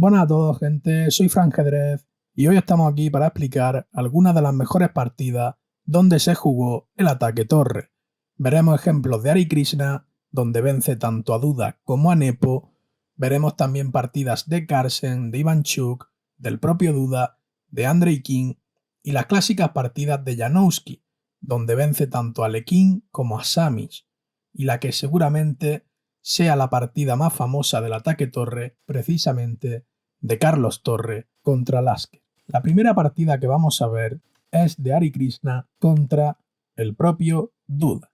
Buenas a todos, gente, soy Franjedrez y hoy estamos aquí para explicar algunas de las mejores partidas donde se jugó el ataque torre. Veremos ejemplos de Hare Krishna, donde vence tanto a Duda como a Nepo. Veremos también partidas de Carlsen, de Ivanchuk, del propio Duda, de Andrei King y las clásicas partidas de Janowski, donde vence tanto a Lekin como a Samish, y la que seguramente sea la partida más famosa del ataque torre, precisamente de Carlos Torre contra Lasker. La primera partida que vamos a ver es de Hare Krishna contra el propio Duda.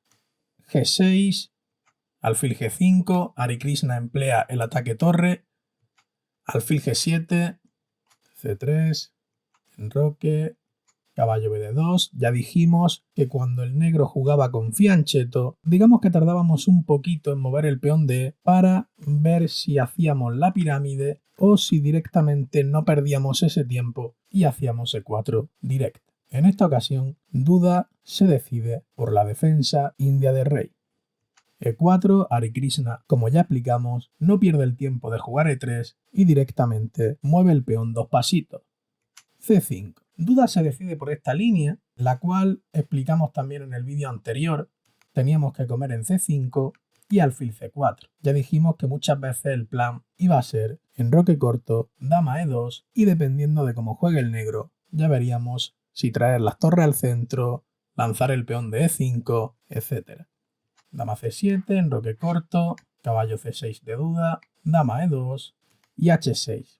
G6, alfil G5, Hare Krishna emplea el ataque torre, alfil G7, C3, enroque, caballo BD2. Ya dijimos que cuando el negro jugaba con fianchetto, digamos que tardábamos un poquito en mover el peón D para ver si hacíamos la pirámide o si directamente no perdíamos ese tiempo y hacíamos E4 directo. En esta ocasión, Duda se decide por la defensa india de rey. E4, Hare Krishna, como ya explicamos, no pierde el tiempo de jugar E3 y directamente mueve el peón dos pasitos. C5. Duda se decide por esta línea, la cual explicamos también en el vídeo anterior. Teníamos que comer en C5 y alfil C4. Ya dijimos que muchas veces el plan iba a ser enroque corto, dama E2 y dependiendo de cómo juegue el negro, ya veríamos si traer las torres al centro, lanzar el peón de E5, etc. Dama C7, enroque corto, caballo C6 de Duda, dama E2 y H6.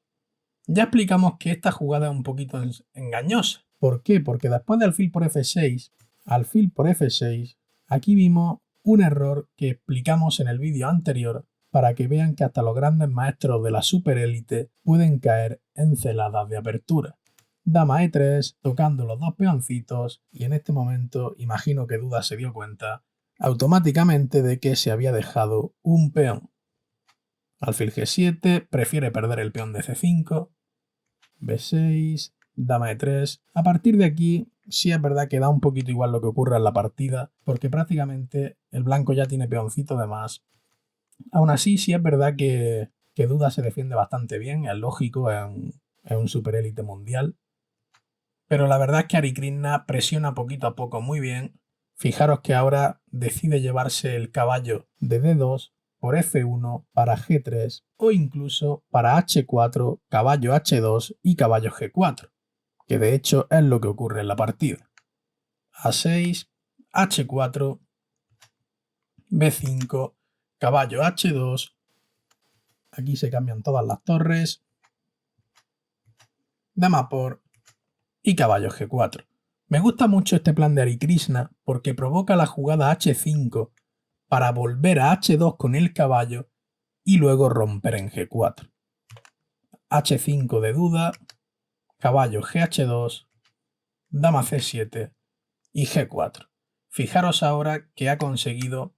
Ya explicamos que esta jugada es un poquito engañosa. ¿Por qué? Porque después de alfil por F6, aquí vimos un error que explicamos en el vídeo anterior para que vean que hasta los grandes maestros de la superélite pueden caer en celadas de apertura. Dama E3, tocando los dos peoncitos, y en este momento imagino que Duda se dio cuenta automáticamente de que se había dejado un peón. Alfil G7, prefiere perder el peón de C5, B6, dama E3. A partir de aquí sí es verdad que da un poquito igual lo que ocurra en la partida, porque prácticamente el blanco ya tiene peoncito de más. Aún así sí es verdad que Duda se defiende bastante bien, es lógico, es un superélite mundial. Pero la verdad es que Hare Krishna presiona poquito a poco muy bien. Fijaros que ahora decide llevarse el caballo de D2 por F1 para G3 o incluso para H4, caballo H2 y caballo G4, que de hecho es lo que ocurre en la partida. A6, H4, B5, caballo H2, aquí se cambian todas las torres, dama por y caballo G4. Me gusta mucho este plan de Hare Krishna porque provoca la jugada H5 para volver a H2 con el caballo y luego romper en G4. H5 de Duda, caballo GH2, dama C7 y G4. Fijaros ahora que ha conseguido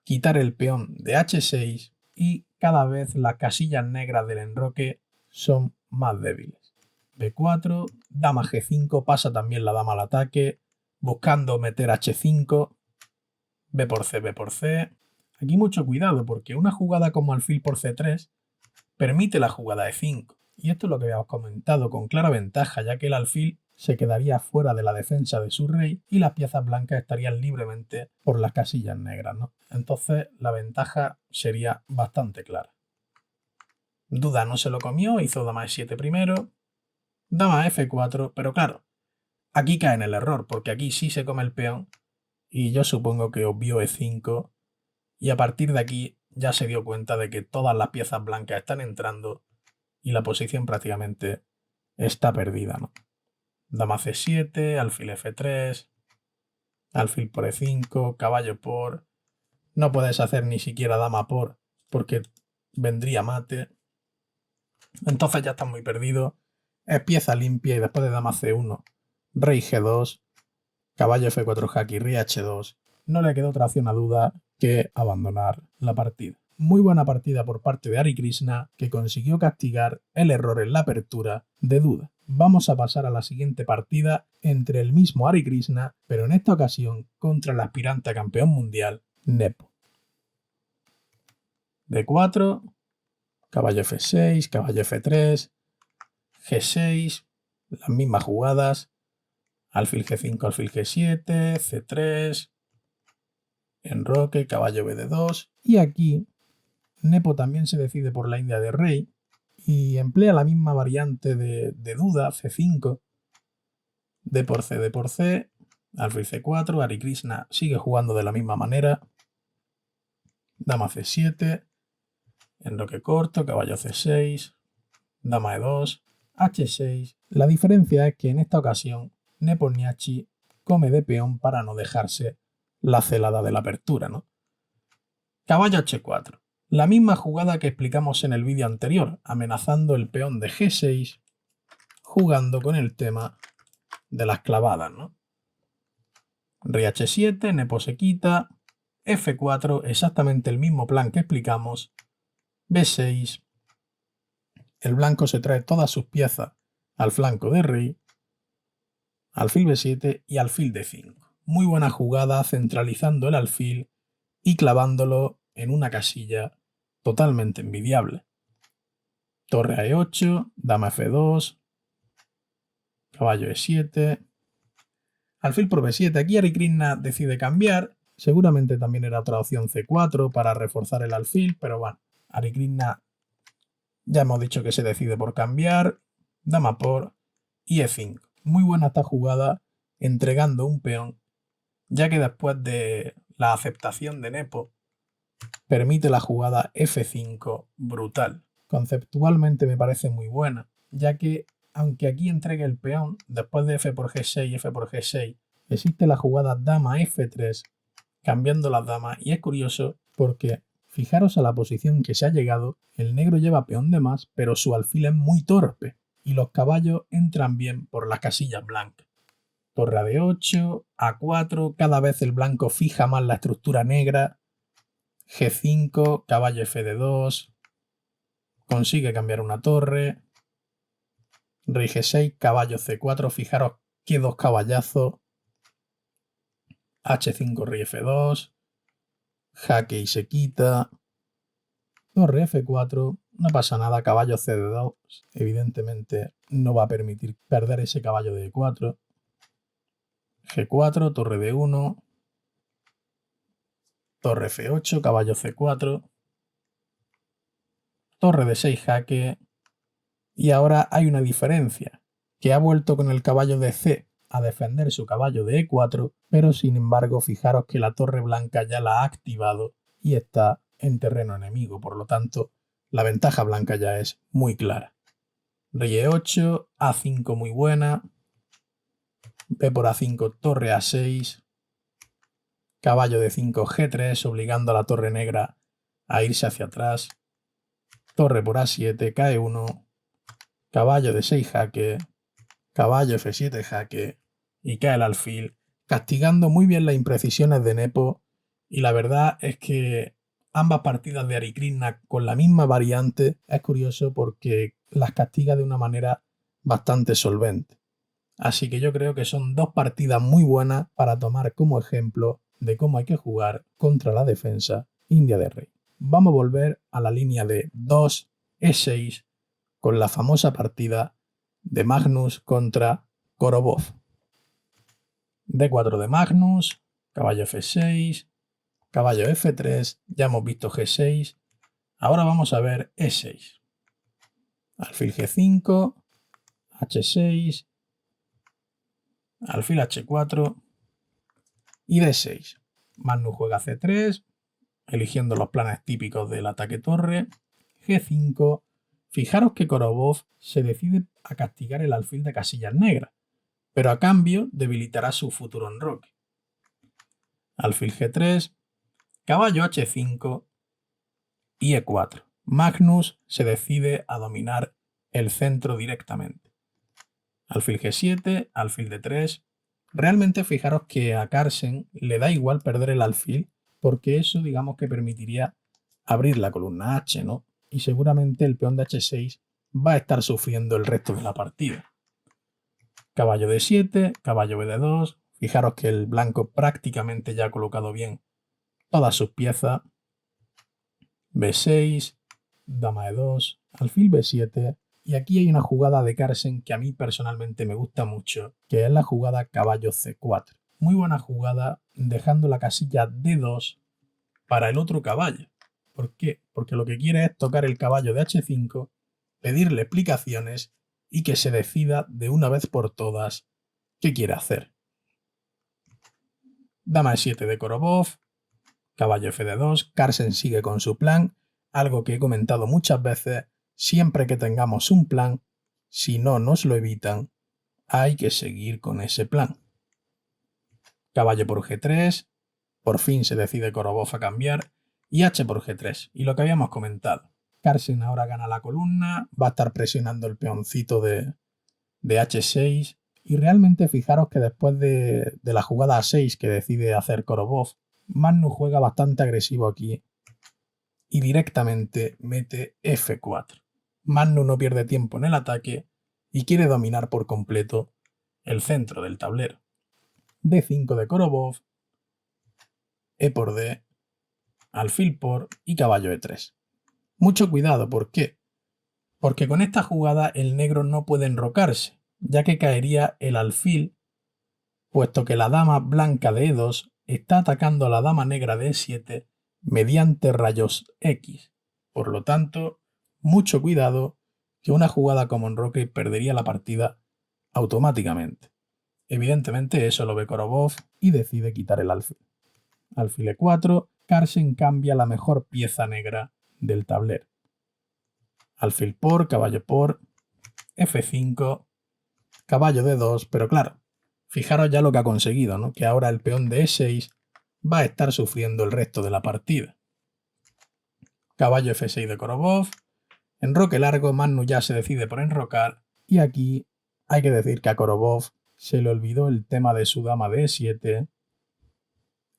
quitar el peón de H6 y cada vez las casillas negras del enroque son más débiles. B4, dama G5, pasa también la dama al ataque, buscando meter H5, B por C, B por C. Aquí mucho cuidado porque una jugada como alfil por C3 permite la jugada E5. Y esto es lo que habíamos comentado con clara ventaja, ya que el alfil se quedaría fuera de la defensa de su rey y las piezas blancas estarían libremente por las casillas negras, ¿no? Entonces la ventaja sería bastante clara. Duda no se lo comió, hizo dama E7 primero, dama F4, pero claro, aquí cae en el error, porque aquí sí se come el peón y yo supongo que obvió E5 y a partir de aquí ya se dio cuenta de que todas las piezas blancas están entrando y la posición prácticamente está perdida, ¿no? Dama C7, alfil F3, alfil por E5, caballo por... No puedes hacer ni siquiera dama por, porque vendría mate. Entonces ya estás muy perdido. Es pieza limpia y después de dama C1, rey G2, caballo F4 jaque y rey H2, no le quedó otra opción a Duda que abandonar la partida. Muy buena partida por parte de Hare Krishna, que consiguió castigar el error en la apertura de Duda. Vamos a pasar a la siguiente partida entre el mismo Hare Krishna, pero en esta ocasión contra el aspirante a campeón mundial, Nepo. D4, caballo F6, caballo F3, G6, las mismas jugadas, alfil G5, alfil G7, C3, enroque, caballo BD2, y aquí Nepo también se decide por la India de rey y emplea la misma variante de duda, C5, D por C, D por C, alfil C4, Hare Krishna sigue jugando de la misma manera, dama C7, enroque corto, caballo C6, dama E2, H6. La diferencia es que en esta ocasión Nepomniachtchi come de peón para no dejarse la celada de la apertura, ¿no? Caballo H4. La misma jugada que explicamos en el vídeo anterior, amenazando el peón de G6, jugando con el tema de las clavadas, ¿no? Rey H7, Nepo se quita, F4, exactamente el mismo plan que explicamos, B6, el blanco se trae todas sus piezas al flanco de rey, alfil B7 y alfil D5. Muy buena jugada centralizando el alfil y clavándolo en una casilla totalmente envidiable. Torre a E8, dama F2, caballo E7, alfil por B7. Aquí Hare Krishna decide cambiar. Seguramente también era otra opción C4 para reforzar el alfil, pero bueno, Hare Krishna ya hemos dicho que se decide por cambiar. Dama por y E5. Muy buena esta jugada entregando un peón, ya que después de la aceptación de Nepo permite la jugada F5 brutal. Conceptualmente me parece muy buena, ya que aunque aquí entregue el peón, después de F por G6 y F por G6, existe la jugada dama F3, cambiando las damas, y es curioso porque fijaros a la posición que se ha llegado, el negro lleva peón de más, pero su alfil es muy torpe, y los caballos entran bien por las casillas blancas. Torre a D8, A4, cada vez el blanco fija más la estructura negra, G5, caballo Fd2, consigue cambiar una torre, rey G6, caballo C4, fijaros qué dos caballazos, H5, rey F2, jaque y se quita, torre F4, no pasa nada, caballo CD2, evidentemente no va a permitir perder ese caballo de E4, G4, torre D1, torre F8, caballo C4, torre D6 jaque, y ahora hay una diferencia, que ha vuelto con el caballo de C a defender su caballo de E4, pero sin embargo fijaros que la torre blanca ya la ha activado y está en terreno enemigo, por lo tanto la ventaja blanca ya es muy clara. Rey E8, A5 muy buena, B por A5, torre A6, caballo D5, G3, obligando a la torre negra a irse hacia atrás, torre por A7, cae 1, caballo D6 jaque, caballo F7 jaque y cae el alfil, castigando muy bien las imprecisiones de Nepo, y la verdad es que ambas partidas de Hare Krishna con la misma variante es curioso porque las castiga de una manera bastante solvente. Así que yo creo que son dos partidas muy buenas para tomar como ejemplo de cómo hay que jugar contra la defensa india de rey. Vamos a volver a la línea de 2 E6 con la famosa partida de Magnus contra Korobov. D4 de Magnus, caballo F6, caballo F3, ya hemos visto G6, ahora vamos a ver E6. Alfil G5, H6, alfil H4 y D6. Magnus juega C3, eligiendo los planes típicos del ataque torre, G5. Fijaros que Korobov se decide a castigar el alfil de casillas negras, pero a cambio debilitará su futuro enroque. Alfil G3, caballo H5 y E4. Magnus se decide a dominar el centro directamente. Alfil G7, alfil D3. Realmente fijaros que a Carlsen le da igual perder el alfil porque eso digamos que permitiría abrir la columna H, ¿no? Y seguramente el peón de H6 va a estar sufriendo el resto de la partida. Caballo D7, caballo BD2. Fijaros que el blanco prácticamente ya ha colocado bien todas sus piezas. B6, dama E2, alfil B7, y aquí hay una jugada de Carlsen que a mí personalmente me gusta mucho, que es la jugada caballo C4. Muy buena jugada, dejando la casilla D2 para el otro caballo. ¿Por qué? Porque lo que quiere es tocar el caballo de H5, pedirle explicaciones y que se decida de una vez por todas qué quiere hacer. Dama E7 de Korobov, caballo Fd2, Carlsen sigue con su plan, algo que he comentado muchas veces, siempre que tengamos un plan, si no nos lo evitan, hay que seguir con ese plan. Caballo por G3, por fin se decide Korobov a cambiar, y H por G3, y lo que habíamos comentado. Carlsen ahora gana la columna, va a estar presionando el peoncito de H6, y realmente fijaros que después de la jugada A6 que decide hacer Korobov, Magnus juega bastante agresivo aquí y directamente mete F4. Magnus no pierde tiempo en el ataque y quiere dominar por completo el centro del tablero. D5 de Korobov, E por D, alfil por y caballo E3. Mucho cuidado, ¿por qué? Porque con esta jugada el negro no puede enrocarse, ya que caería el alfil, puesto que la dama blanca de E2 está atacando a la dama negra de E7 mediante rayos X. Por lo tanto, mucho cuidado, que una jugada como enroque perdería la partida automáticamente. Evidentemente eso lo ve Korobov y decide quitar el alfil. Alfil E4, Carlsen cambia la mejor pieza negra del tablero. Alfil por, caballo por, F5, caballo D2, pero claro, fijaros ya lo que ha conseguido, ¿no? Que ahora el peón de E6 va a estar sufriendo el resto de la partida. Caballo F6 de Korobov, enroque largo, Magnus ya se decide por enrocar, y aquí hay que decir que a Korobov se le olvidó el tema de su dama de E7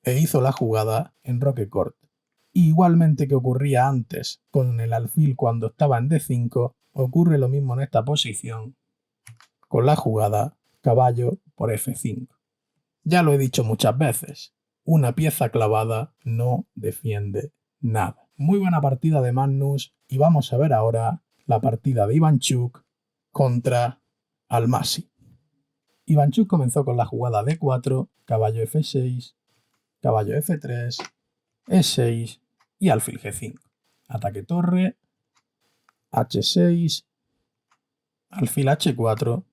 e hizo la jugada enroque corto. Igualmente que ocurría antes con el alfil cuando estaba en D5, ocurre lo mismo en esta posición con la jugada caballo por F5. Ya lo he dicho muchas veces, una pieza clavada no defiende nada. Muy buena partida de Magnus y vamos a ver ahora la partida de Ivanchuk contra Almasi. Ivanchuk comenzó con la jugada D4, caballo F6, caballo F3, E6 y alfil G5. Ataque torre, H6, alfil H4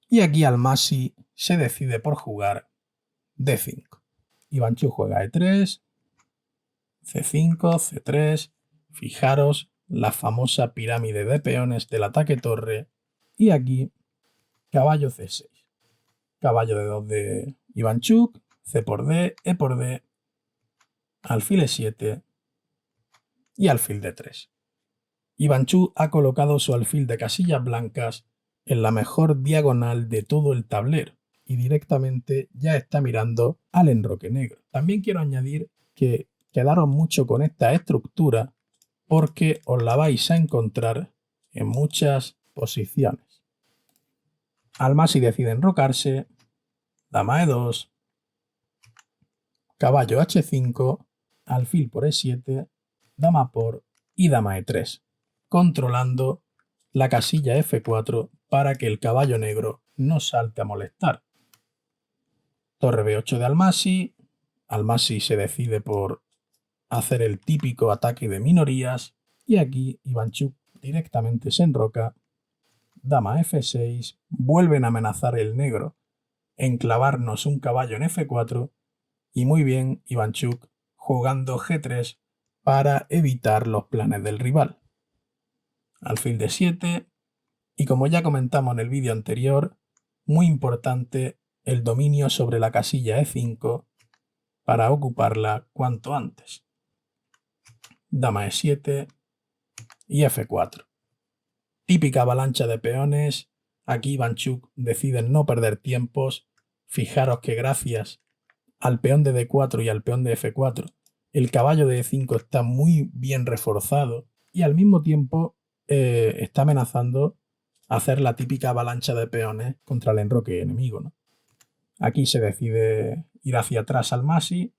y aquí Almasi se decide por jugar D5. Ivanchuk juega E3, C5, C3, fijaros la famosa pirámide de peones del ataque torre y aquí caballo C6. Caballo D2 de Ivanchuk, C por D, E por D, alfil E7 y alfil D3. Ivanchuk ha colocado su alfil de casillas blancas en la mejor diagonal de todo el tablero y directamente ya está mirando al enroque negro. También quiero añadir que quedaros mucho con esta estructura porque os la vais a encontrar en muchas posiciones. Almasi decide enrocarse, dama E2, caballo H5, alfil por E7, dama por y dama E3, controlando la casilla F4 para que el caballo negro no salte a molestar. Torre B8 de Almasi, Almasi se decide por hacer el típico ataque de minorías y aquí Ivanchuk directamente se enroca, dama F6, vuelven a amenazar el negro en clavarnos un caballo en F4 y muy bien Ivanchuk jugando G3 para evitar los planes del rival. Alfil D7 y como ya comentamos en el vídeo anterior, muy importante el dominio sobre la casilla E5 para ocuparla cuanto antes. Dama E7 y F4. Típica avalancha de peones, aquí Ivanchuk decide no perder tiempos, fijaros que gracias al peón de D4 y al peón de F4, el caballo de E5 está muy bien reforzado y al mismo tiempo está amenazando hacer la típica avalancha de peones contra el enroque enemigo, ¿no? Aquí se decide ir hacia atrás Almasi,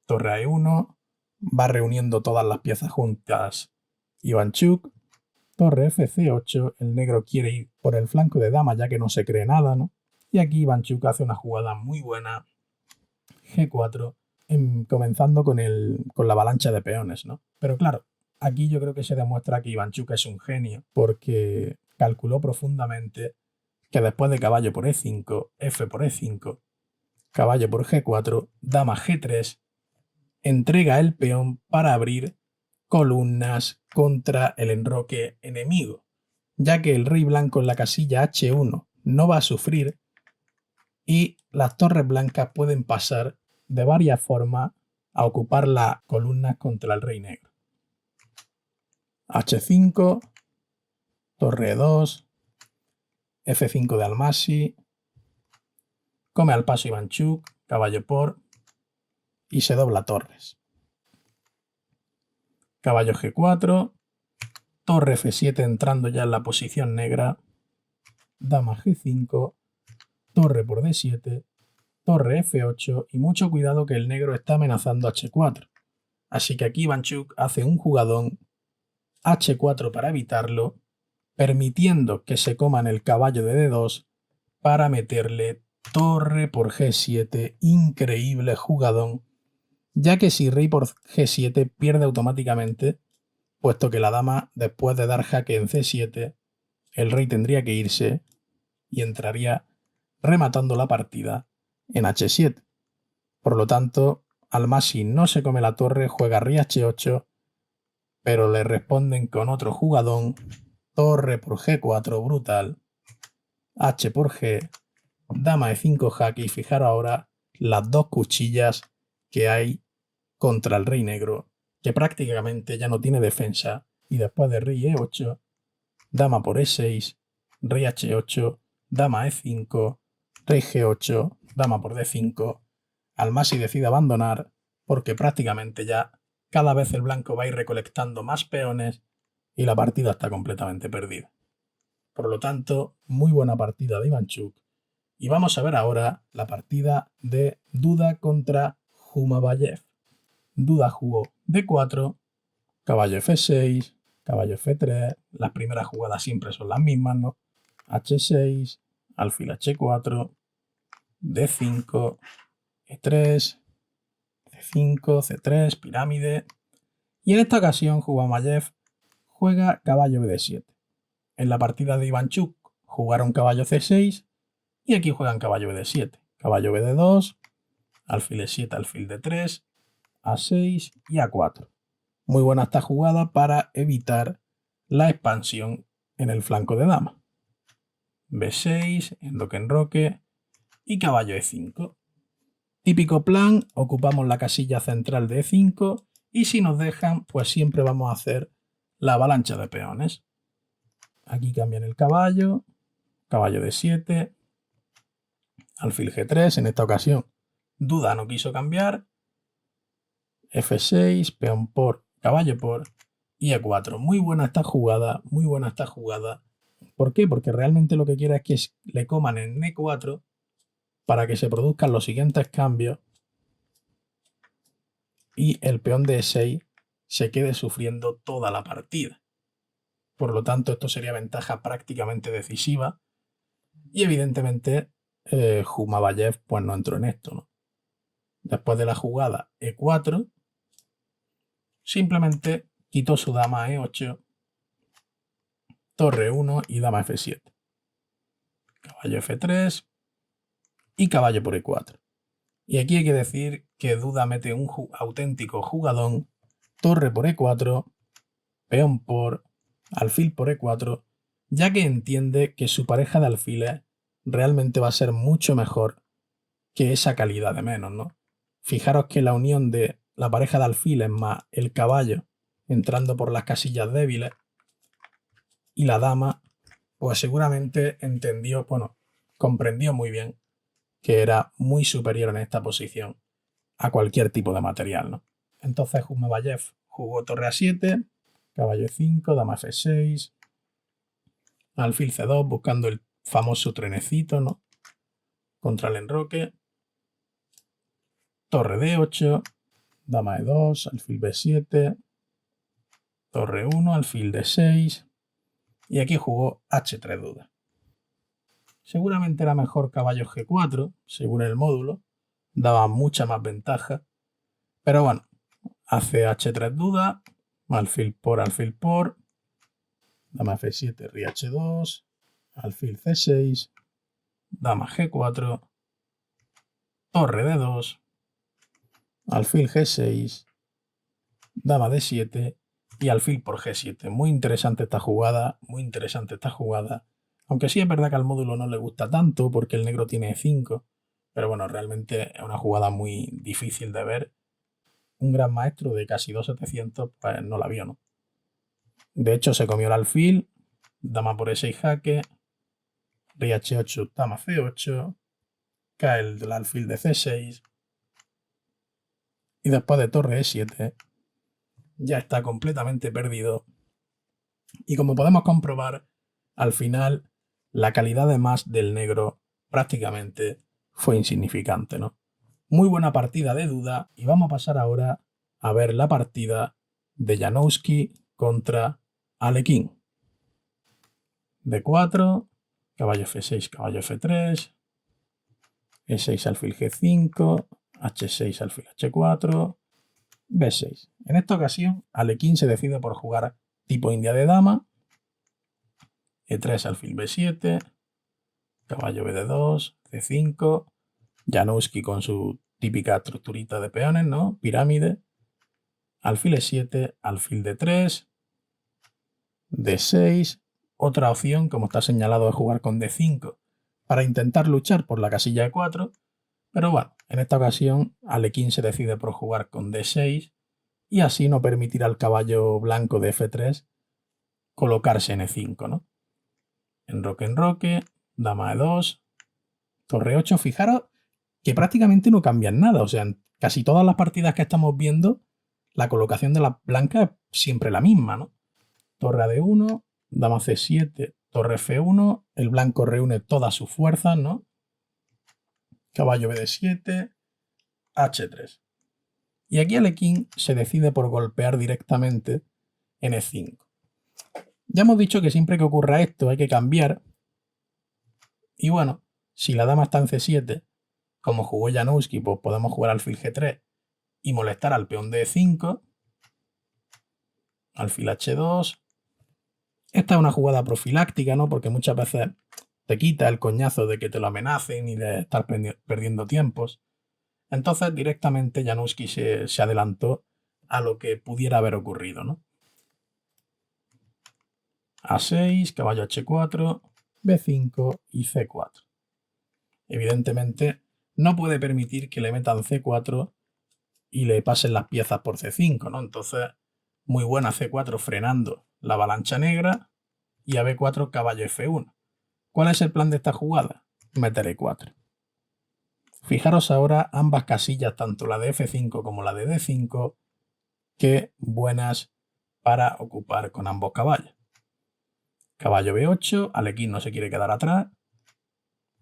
torre a E1, va reuniendo todas las piezas juntas Ivanchuk, torre FC8, el negro quiere ir por el flanco de dama ya que no se cree nada, ¿no? Y aquí Ivanchuk hace una jugada muy buena, G4, comenzando con la avalancha de peones, ¿no? Pero claro, aquí yo creo que se demuestra que Ivanchuk es un genio, porque calculó profundamente que después de caballo por E5, F por E5, caballo por G4, dama G3, entrega el peón para abrir columnas contra el enroque enemigo, ya que el rey blanco en la casilla H1 no va a sufrir y las torres blancas pueden pasar de varias formas a ocupar las columnas contra el rey negro. H5, torre 2, F5 de Almasi, come al paso Ivanchuk, caballo por, y se dobla torres. Caballo G4, torre F7 entrando ya en la posición negra, dama G5, torre por D7, torre F8 y mucho cuidado que el negro está amenazando H4. Así que aquí Ivanchuk hace un jugadón H4 para evitarlo, permitiendo que se coman el caballo de D2 para meterle torre por G7, increíble jugadón, ya que si rey por G7 pierde automáticamente, puesto que la dama después de dar jaque en C7, el rey tendría que irse y entraría rematando la partida en H7. Por lo tanto, Almasi no se come la torre, juega rey H8, pero le responden con otro jugadón, torre por G4, brutal, H por G, dama E5 jaque y fijaros ahora las dos cuchillas que hay contra el rey negro, que prácticamente ya no tiene defensa, y después de rey E8, dama por E6, rey H8, dama E5, rey G8, dama por D5, Almasi decide abandonar porque prácticamente ya cada vez el blanco va a ir recolectando más peones y la partida está completamente perdida. Por lo tanto, muy buena partida de Ivanchuk. Y vamos a ver ahora la partida de Duda contra Jumabayev. Duda jugó D4, caballo F6, caballo F3, las primeras jugadas siempre son las mismas, ¿no? H6, alfil H4, D5, E3, C5, C3, pirámide. Y en esta ocasión Jumabayev juega caballo BD7. En la partida de Ivanchuk jugaron caballo C6 y aquí juegan caballo BD7. Caballo BD2, alfil E7, alfil D3, A6 y A4. Muy buena esta jugada para evitar la expansión en el flanco de dama. B6, enroque y caballo E5. Típico plan, ocupamos la casilla central de E5 y si nos dejan, pues siempre vamos a hacer la avalancha de peones. Aquí cambian el caballo, caballo D7, alfil G3, en esta ocasión Duda no quiso cambiar, F6, peón por, caballo por y E4. Muy buena esta jugada, muy buena esta jugada. ¿Por qué? Porque realmente lo que quiere es que le coman en E4 para que se produzcan los siguientes cambios y el peón de E6 se quede sufriendo toda la partida. Por lo tanto, esto sería ventaja prácticamente decisiva y evidentemente Jumabayev pues no entró en esto, ¿no? Después de la jugada E4, simplemente quitó su dama a E8, torre 1 y dama F7. Caballo F3 y caballo por E4. Y aquí hay que decir que Duda mete un auténtico jugadón, torre por E4, peón por, alfil por E4, ya que entiende que su pareja de alfiles realmente va a ser mucho mejor que esa calidad de menos, ¿no? Fijaros que la unión de la pareja de alfiles más el caballo entrando por las casillas débiles y la dama, pues seguramente entendió, bueno, comprendió muy bien que era muy superior en esta posición a cualquier tipo de material, ¿no? Entonces Jumabayev jugó torre A7, caballo E5, dama F6, alfil C2 buscando el famoso trenecito, ¿no? Contra el enroque, torre D8, dama E2, alfil B7, torre 1, alfil d6, y aquí jugó h3 duda. Seguramente era mejor caballo g4, según el módulo, daba mucha más ventaja, pero bueno, hace h3 duda, alfil por, dama f7, rey h2, alfil c6, dama g4, torre d2, alfil g6, dama d7 y alfil por g7. Muy interesante esta jugada, muy interesante esta jugada. Aunque sí es verdad que al módulo no le gusta tanto porque el negro tiene e5, pero bueno, realmente es una jugada muy difícil de ver. Un gran maestro de casi 2.700 pues no la vio, ¿no? De hecho se comió el alfil, dama por e6 jaque, rey h8, dama c8, cae el alfil de c6 y después de torre e7 ya está completamente perdido. Y como podemos comprobar, al final la calidad de más del negro prácticamente fue insignificante, ¿no? Muy buena partida de duda y vamos a pasar ahora a ver la partida de Janowski contra Alekhine. D4, caballo f6, caballo f3, e6 alfil g5, h6 alfil h4, b6. En esta ocasión Alekhine se decide por jugar tipo india de dama, e3 alfil b7, caballo bd2, c5, Janowski con su típica estructurita de peones, ¿no? Pirámide, alfil e7, alfil d3, d6. Otra opción, como está señalado, es jugar con d5 para intentar luchar por la casilla e4, pero bueno, en esta ocasión Alekhine se decide por jugar con d6 y así no permitir al caballo blanco de f3 colocarse en e5, ¿no? Enroque, dama e2, torre 8. Fijaros que prácticamente no cambian nada, o sea, en casi todas las partidas que estamos viendo, la colocación de la blanca es siempre la misma, ¿no? Torre a d1, dama c7, torre f1, el blanco reúne todas sus fuerzas, ¿no? Caballo bd7, h3. Y aquí Alekhine se decide por golpear directamente en e5. Ya hemos dicho que siempre que ocurra esto hay que cambiar. Y bueno, si la dama está en c7, como jugó Janowski, pues podemos jugar alfil g3 y molestar al peón de e5, alfil h2. Esta es una jugada profiláctica, ¿no? Porque muchas veces te quita el coñazo de que te lo amenacen y de estar perdiendo tiempos. Entonces directamente Janowski se adelantó a lo que pudiera haber ocurrido, ¿no? A6, caballo h4, b5 y c4. Evidentemente no puede permitir que le metan c4 y le pasen las piezas por c5, ¿no? Entonces, muy buena c4 frenando la avalancha negra y a b4 caballo f1. ¿Cuál es el plan de esta jugada? Meter e4. Fijaros ahora ambas casillas, tanto la de f5 como la de d5, que buenas para ocupar con ambos caballos. Caballo b8, Alekhine no se quiere quedar atrás,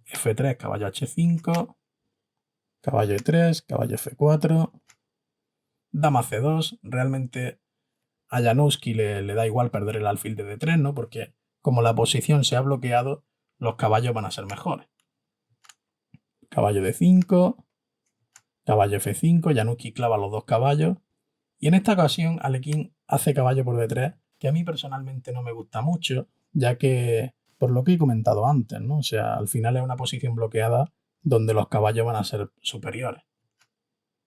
f3, caballo h5, caballo e3, caballo f4, dama c2. Realmente a Janowski le da igual perder el alfil de d3, ¿no? Porque como la posición se ha bloqueado, los caballos van a ser mejores. Caballo d5, caballo f5, Janowski clava los dos caballos. Y en esta ocasión Alekhine hace caballo por d3, que a mí personalmente no me gusta mucho, ya que, por lo que he comentado antes, ¿no? O sea, al final es una posición bloqueada donde los caballos van a ser superiores.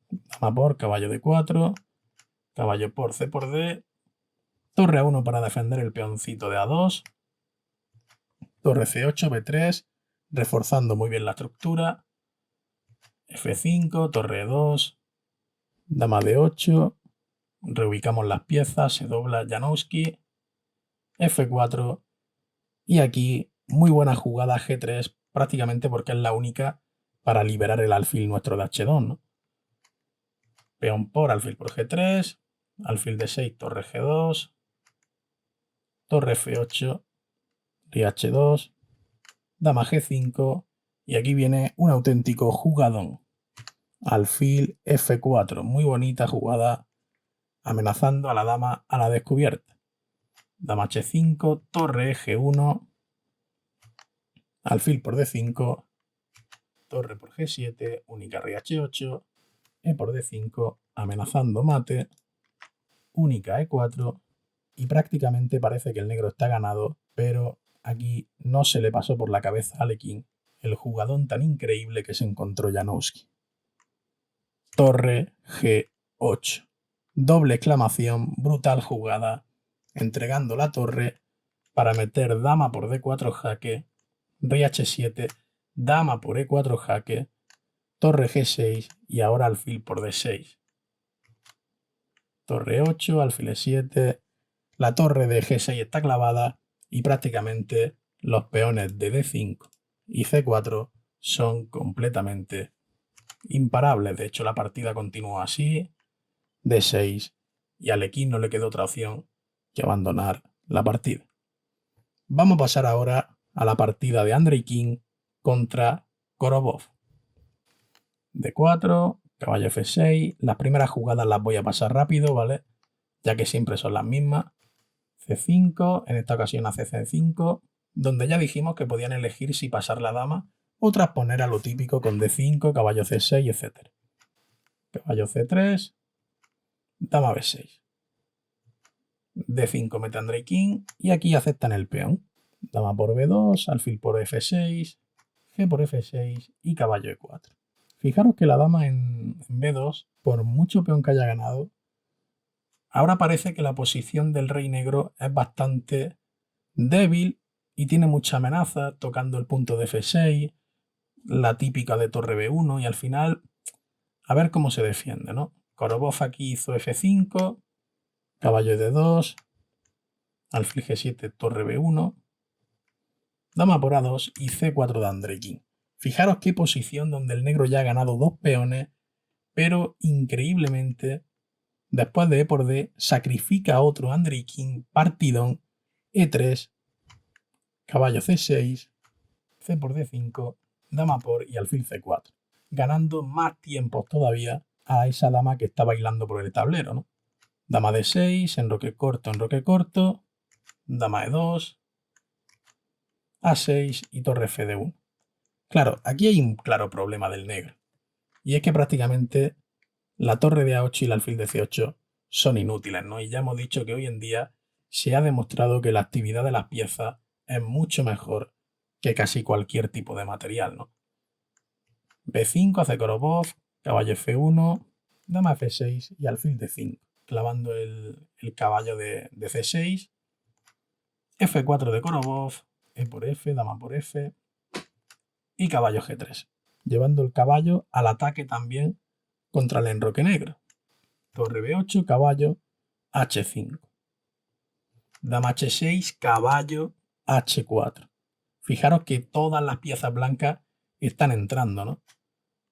Dama por, caballo d4, caballo por c por d, torre a1 para defender el peoncito de a2, torre c8, b3, reforzando muy bien la estructura, f5, torre e2, dama d8, reubicamos las piezas, se dobla Janowski, f4, y aquí muy buena jugada g3, prácticamente porque es la única para liberar el alfil nuestro de h2, ¿no? Peón por, alfil por g3, alfil d6, torre g2, torre f8, rey h2, dama g5, y aquí viene un auténtico jugadón. Alfil f4, muy bonita jugada, amenazando a la dama a la descubierta. dama h5, torre g1, alfil por d5, torre por g7, única rey h8, e por d5, amenazando mate, única e4, y prácticamente parece que el negro está ganado, pero aquí no se le pasó por la cabeza a Alekhine el jugadón tan increíble que se encontró Janowski. Torre G8. Doble exclamación, brutal jugada, entregando la torre para meter dama por D4 jaque, rey H7, dama por E4 jaque, torre G6 y ahora alfil por D6. Torre 8, alfil E7, la torre de G6 está clavada y prácticamente los peones de D5 y C4 son completamente imparables. De hecho, la partida continúa así, D6, y a Alekhine no le quedó otra opción que abandonar la partida. Vamos a pasar ahora a la partida de Andrei King contra Korobov. D4, caballo F6, las primeras jugadas las voy a pasar rápido, ¿vale? Ya que siempre son las mismas. C5, en esta ocasión a C5, donde ya dijimos que podían elegir si pasar la dama o transponer a lo típico con D5, caballo C6, etc. Caballo C3, dama B6. D5 mete Andrei King y aquí aceptan el peón. Dama por B2, alfil por F6, G por F6 y caballo E4. Fijaros que la dama en B2, por mucho peón que haya ganado, ahora parece que la posición del rey negro es bastante débil y tiene mucha amenaza, tocando el punto de F6, la típica de torre B1 y al final a ver cómo se defiende, ¿no? Korobov aquí hizo F5, caballo D2, alfil G7, torre B1, dama por A2 y C4 de Andrei King. Fijaros qué posición donde el negro ya ha ganado dos peones, pero increíblemente, después de E por D, sacrifica a otro Andrei King, partidón, E3, caballo C6, C por D5, dama por y alfil C4, ganando más tiempos todavía a esa dama que está bailando por el tablero, ¿no? Dama D6, enroque corto, dama E2, A6 y torre F1. Claro, aquí hay un claro problema del negro, y es que prácticamente la torre de A8 y el alfil de C8 son inútiles, ¿no? Y ya hemos dicho que hoy en día se ha demostrado que la actividad de las piezas es mucho mejor que casi cualquier tipo de material, ¿no? B5 hace Korobov, caballo F1, dama F6 y alfil D5, clavando el caballo de C6, F4 de Korobov, E por F, dama por F y caballo G3, llevando el caballo al ataque también contra el enroque negro. Torre B8, caballo H5, dama H6, caballo H4. Fijaros que todas las piezas blancas están entrando, ¿no?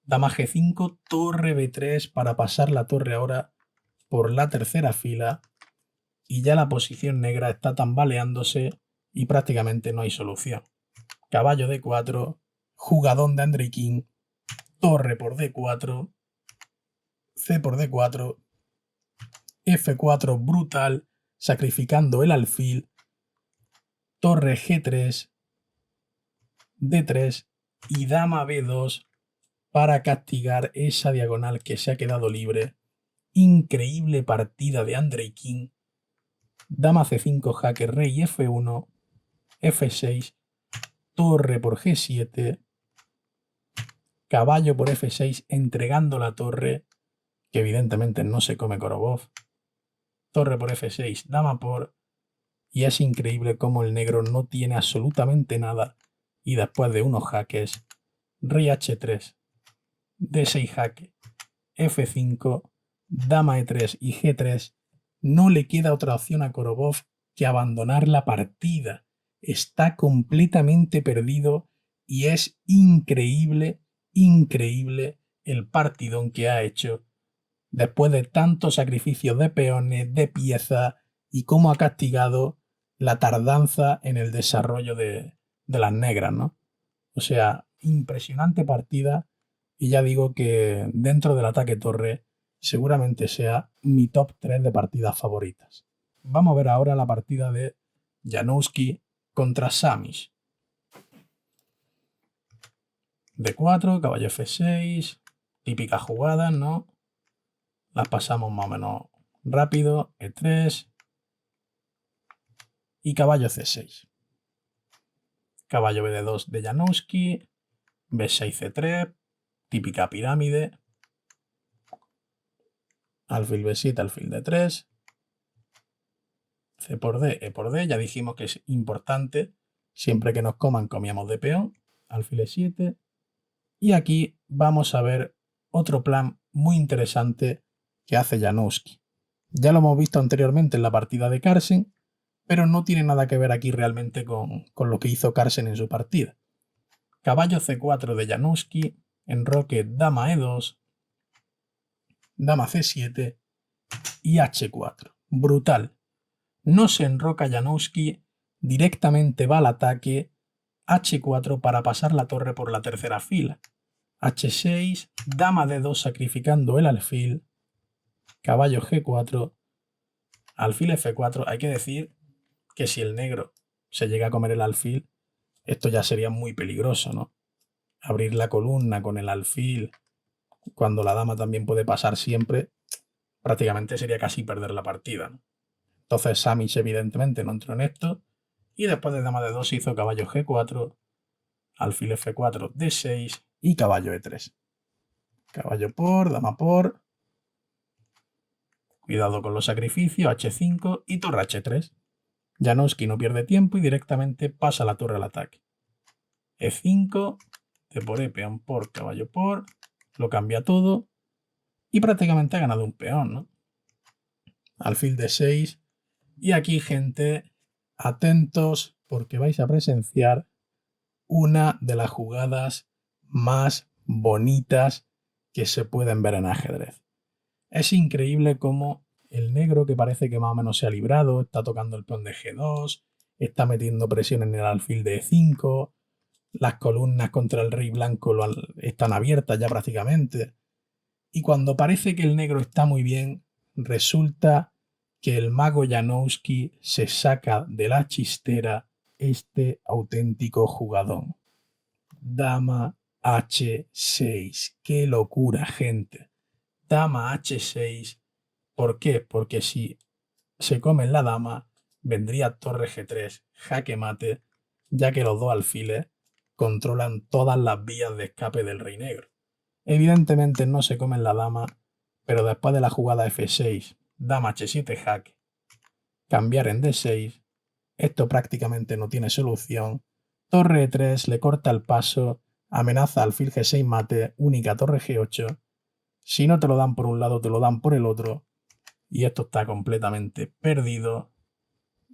Dama G5, torre B3 para pasar la torre ahora por la tercera fila y ya la posición negra está tambaleándose y prácticamente no hay solución. Caballo D4, jugadón de Andrei King, torre por D4, C por D4, F4 brutal, sacrificando el alfil, torre G3, D3 y dama B2 para castigar esa diagonal que se ha quedado libre. Increíble partida de Andrei King. Dama C5 jaque, rey F1, F6, torre por G7, caballo por F6 entregando la torre, que evidentemente no se come Korobov, torre por F6, dama por, y es increíble cómo el negro no tiene absolutamente nada y después de unos jaques, rey H3, D6 jaque, F5, dama E3 y G3, no le queda otra opción a Korobov que abandonar la partida. Está completamente perdido y es increíble, increíble el partidón que ha hecho después de tantos sacrificios de peones, de piezas y cómo ha castigado la tardanza en el desarrollo de las negras, ¿no? O sea, impresionante partida y ya digo que dentro del ataque torre seguramente sea mi top 3 de partidas favoritas. vamos a ver ahora la partida de Janowski contra Samish. D4, caballo F6, típicas jugadas, ¿no? Las pasamos más o menos rápido, E3 y caballo C6. Caballo BD2 de Janowski, B6 C3, típica pirámide, alfil B7, alfil D3, C por D, E por D, ya dijimos que es importante, siempre que nos coman comíamos de peón, alfil E7, y aquí vamos a ver otro plan muy interesante que hace Janowski. Ya lo hemos visto anteriormente en la partida de Carlsen, pero no tiene nada que ver aquí realmente con lo que hizo Carlsen en su partida. Caballo C4 de Janowski, enroque dama E2, dama C7 y H4. Brutal. No se enroca Janowski, directamente va al ataque, H4 para pasar la torre por la tercera fila. H6, dama D2 sacrificando el alfil, caballo G4, alfil F4. Hay que decir que si el negro se llega a comer el alfil, esto ya sería muy peligroso, ¿no? Abrir la columna con el alfil, cuando la dama también puede pasar siempre, prácticamente sería casi perder la partida, ¿no? Entonces Samish evidentemente no entró en esto, y después de dama D2 hizo caballo G4, alfil F4, D6 y caballo E3. Caballo por, dama por. Cuidado con los sacrificios, H5 y torre H3. Janowski no pierde tiempo y directamente pasa la torre al ataque. E5, C por E, peón por, caballo por, lo cambia todo y prácticamente ha ganado un peón, ¿no? Alfil D6 y aquí, gente, atentos porque vais a presenciar una de las jugadas más bonitas que se pueden ver en ajedrez. Es increíble cómo el negro, que parece que más o menos se ha librado, está tocando el peón de G2, está metiendo presión en el alfil de E5, las columnas contra el rey blanco están abiertas ya prácticamente. Y cuando parece que el negro está muy bien, resulta que el mago Janowski se saca de la chistera este auténtico jugadón. Dama H6. ¡Qué locura, gente! Dama H6. ¿Por qué? Porque si se come la dama, vendría torre G3, jaque mate, ya que los dos alfiles controlan todas las vías de escape del rey negro. Evidentemente no se comen la dama, pero después de la jugada F6, dama H7 jaque, cambiar en D6, esto prácticamente no tiene solución. Torre E3 le corta el paso, amenaza alfil G6 mate, única torre G8. Si no te lo dan por un lado, te lo dan por el otro. Y esto está completamente perdido.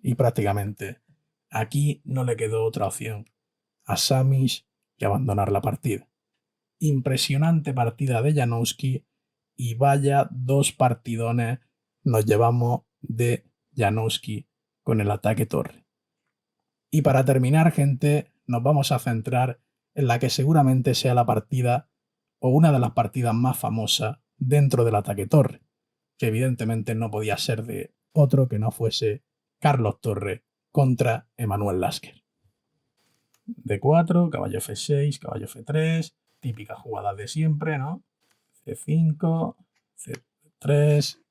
Y prácticamente aquí no le quedó otra opción a Samish que abandonar la partida. Impresionante partida de Janowski y vaya dos partidones nos llevamos de Janowski con el ataque torre. Y para terminar, gente, nos vamos a centrar en la que seguramente sea la partida o una de las partidas más famosas dentro del ataque torre, que evidentemente no podía ser de otro que no fuese Carlos Torre contra Emanuel Lasker. D4, caballo F6, caballo F3, típica jugada de siempre, ¿no? C5, C3,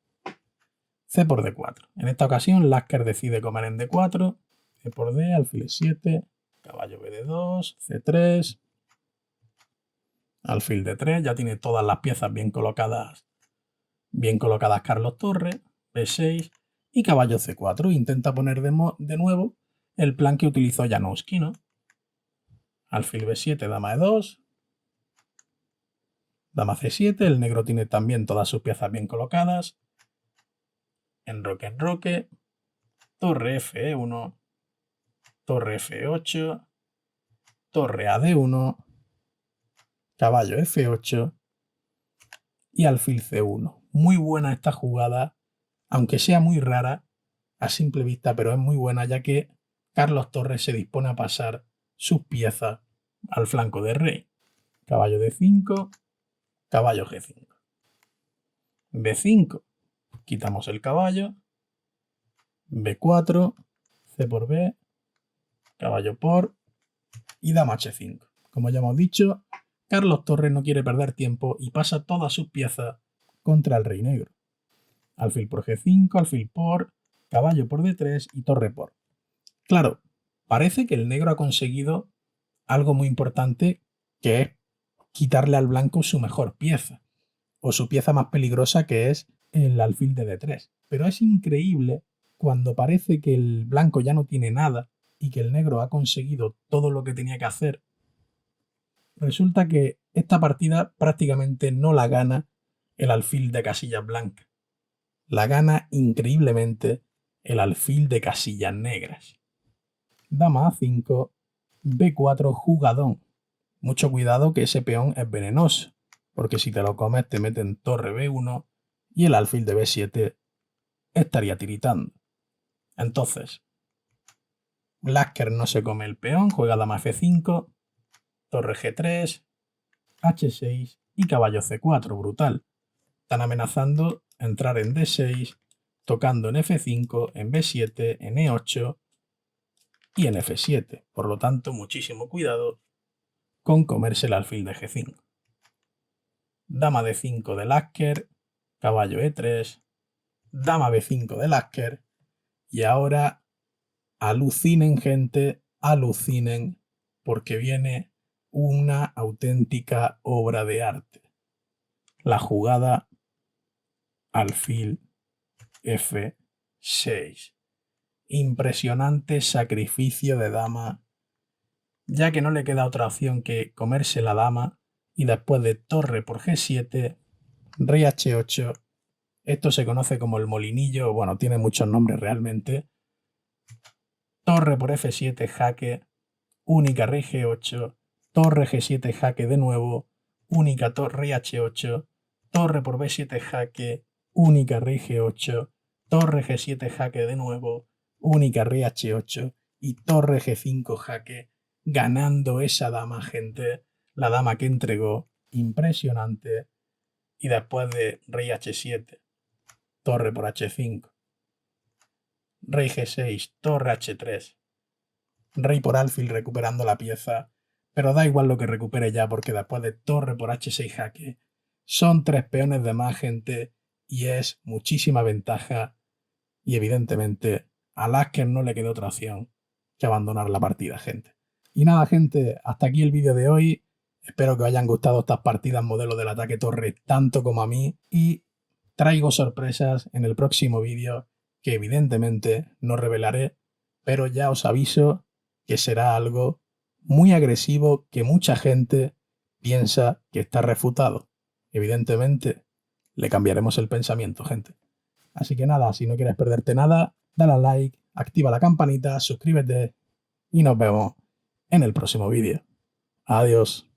C por D4. En esta ocasión, Lasker decide comer en D4, C por D, alfil E7, caballo BD2, C3, alfil D3, ya tiene todas las piezas bien colocadas Carlos Torre, B6 y caballo C4. Intenta poner de nuevo el plan que utilizó Janowski, ¿no? Alfil B7, dama E2, dama C7, el negro tiene también todas sus piezas bien colocadas, enroque, torre F1, torre F8, torre AD1, caballo F8 y alfil C1. Muy buena esta jugada, aunque sea muy rara a simple vista, pero es muy buena ya que Carlos Torres se dispone a pasar sus piezas al flanco de rey. Caballo D5, caballo G5. B5, quitamos el caballo. B4, C por B, caballo por y dama H5. Como ya hemos dicho, Carlos Torres no quiere perder tiempo y pasa todas sus piezas contra el rey negro. Alfil por G5, alfil por, caballo por D3 y torre por. Claro, parece que el negro ha conseguido algo muy importante, que es quitarle al blanco su mejor pieza, o su pieza más peligrosa, que es el alfil de D3. Pero es increíble cuando parece que el blanco ya no tiene nada y que el negro ha conseguido todo lo que tenía que hacer. Resulta que esta partida prácticamente no la gana el alfil de casillas blancas. La gana increíblemente el alfil de casillas negras. Dama A5, B4 jugadón. Mucho cuidado que ese peón es venenoso, porque si te lo comes te meten torre B1 y el alfil de B7 estaría tiritando. Entonces, Lasker no se come el peón, juega dama F5, torre G3, H6 y caballo C4, brutal. Están amenazando entrar en D6, tocando en F5, en B7, en E8 y en F7. Por lo tanto, muchísimo cuidado con comerse el alfil de G5. Dama D5 de Lasker, caballo E3, dama B5 de Lasker y ahora alucinen, gente, alucinen, porque viene una auténtica obra de arte. La jugada alfil F6. Impresionante sacrificio de dama, ya que no le queda otra opción que comerse la dama y después de torre por G7, rey H8. Esto se conoce como el molinillo, bueno, tiene muchos nombres realmente. Torre por F7, jaque, única rey G8, torre G7, jaque de nuevo, única rey H8, torre por B7, jaque, única rey G8, torre G7, jaque de nuevo, única rey H8 y torre G5, jaque, ganando esa dama, gente, la dama que entregó, impresionante, y después de rey H7, torre por H5, rey G6, torre H3, rey por alfil recuperando la pieza, pero da igual lo que recupere ya porque después de torre por H6 jaque, son 3 peones de más, gente, y es muchísima ventaja y evidentemente a Lasker no le queda otra opción que abandonar la partida, gente. Y nada, gente, hasta aquí el vídeo de hoy. Espero que os hayan gustado estas partidas modelo del ataque torre tanto como a mí y traigo sorpresas en el próximo vídeo que evidentemente no revelaré, pero ya os aviso que será algo muy agresivo que mucha gente piensa que está refutado. Evidentemente le cambiaremos el pensamiento, gente. Así que nada, si no quieres perderte nada, dale al like, activa la campanita, suscríbete y nos vemos en el próximo vídeo. Adiós.